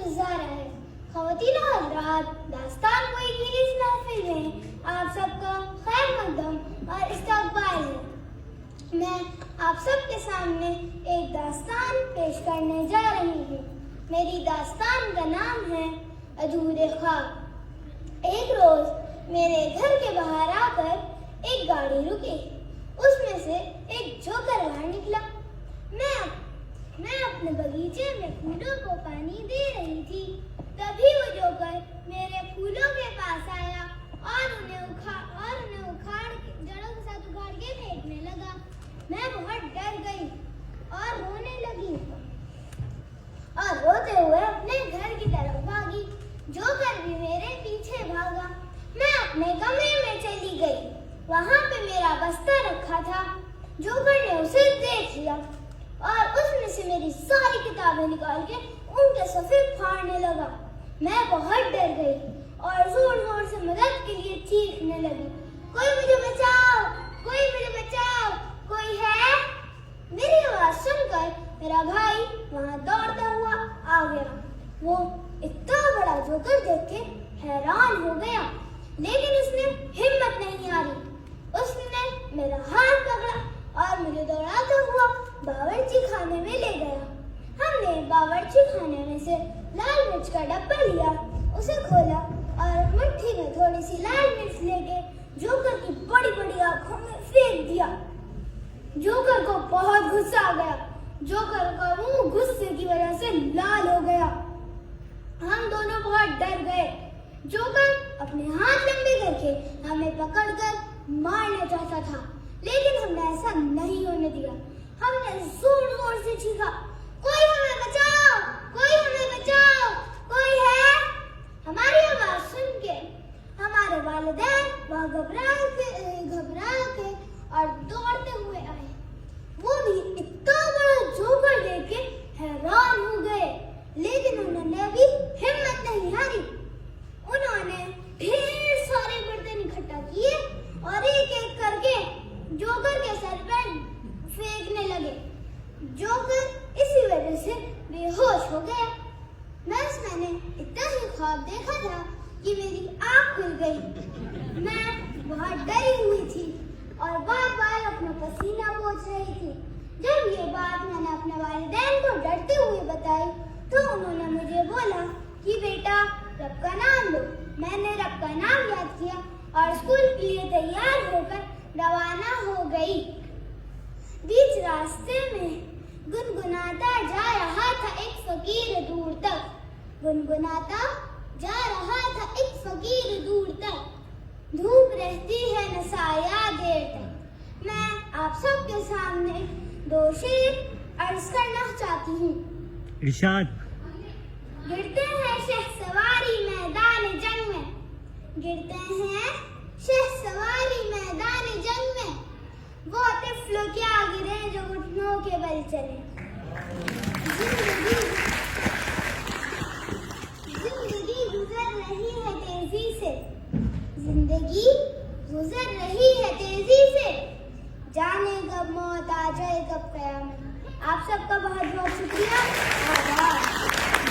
गुजारा है। ख़वातीन और हज़रात, दास्तान कोई की इस महफिल में आप सबका खैर मक़दम और इस्तक़बाल है। मैं आप सबके सामने एक दास्तान पेश करने जा रही हूँ। मेरी दास्तान का नाम है अधूरे ख्वाब। एक रोज़ मेरे घर के बाहर आकर एक गाड़ी रुकी। उसमें से एक जोकर बाहर निकला। मैं अपने बगीचे में फूलों को पानी दे रही थी। तभी वो जोकर मेरे फूलों के पास आया और उन्हें उखाड़ के जड़ों के साथ उखाड़ के फेंकने लगा। मैं बहुत डर गई और रोने लगी और रोते हुए अपने घर की तरफ भागी। जोकर भी मेरे पीछे भागा। मैं अपने कमरे में चली गई। वहां पे मेरा बस्ता रखा था। जोकर ने उसे देख लिया और उसमें से मेरी सारी किताबें निकाल के उनके सफ़े फाड़ने लगा। मैं बहुत डर गई और जोर जोर से मदद के लिए चीखने लगी, कोई मुझे बचाओ, कोई मुझे बचाओ, कोई है? मेरी आवाज़ सुनकर मेरा भाई वहाँ दौड़ता हुआ आ गया। वो इतना बड़ा जोकर देख के हैरान हो गया, लेकिन उसने हिम्मत नहीं हारी। उसने मेरा हाथ पकड़ा और मुझे दौड़ाता हुआ बावर्ची खाने में ले गया। हमने बावर्ची खाने में से लाल मिर्च का डब्बा लिया, उसे खोला और मुट्ठी में थोड़ी सी लाल मिर्च लेके जोकर की बड़ी बड़ी आंखों में फेंक दिया। जोकर को बहुत गुस्सा आ गया। जोकर का मुंह गुस्से की वजह से लाल हो गया। हम दोनों बहुत डर गए। जोकर अपने हाथ लंबे करके हमें पकड़कर मारना चाहता था, लेकिन हमने ऐसा नहीं होने दिया। हमने जोर जोर से चीखा, कोई हमें बचाओ, कोई हमें बचाओ, कोई है? हमारी आवाज सुन के हमारे वालिदैन वहाँ घबरा के और दौड़ते हुए आए। वो भी इतना बड़ा जोकर देख के हैरान हो गए, लेकिन उन्होंने भी हिम्मत नहीं हारी। उन्होंने ढेर सारे बर्तन इकट्ठा किए और एक एक करके जोकर के सर पर फेंकने लगे। जोकर इसी वजह से बेहोश हो गया। मैंने इतना ही ख्वाब देखा था कि मेरी आँख खुल गई। मैं बहुत डरी हुई थी और बार-बार अपना पसीना पोंछ रही थी। जब ये बात मैंने अपने वालिदैन को डरते हुए बताई, तो उन्होंने मुझे बोला कि बेटा रब का नाम लो। मैंने रब का नाम याद किया और स्कूल के लिए तैयार होकर रवाना हो गई। बीच रास्ते में गुनगुनाता जा रहा था एक फकीर दूर तक। गुनगुनाता जा रहा था एक फकीर दूर तक। धूप रहती है न साया देर तक। मैं आप सबके सामने दो शेर अर्ज करना चाहती हूँ। इरशाद। गिरते हैं शहसवारी मैदान जंग में, गिरते हैं शहसवारी मैदान जंग में, वो तिफ्लों क्या गिरे जो घुटनों के बल चले। जिंदगी गुजर रही है तेजी से, जिंदगी गुजर रही है तेजी से, जाने कब मौत आ जाए कब कयामत। आप सबका बहुत बहुत शुक्रिया। आभार।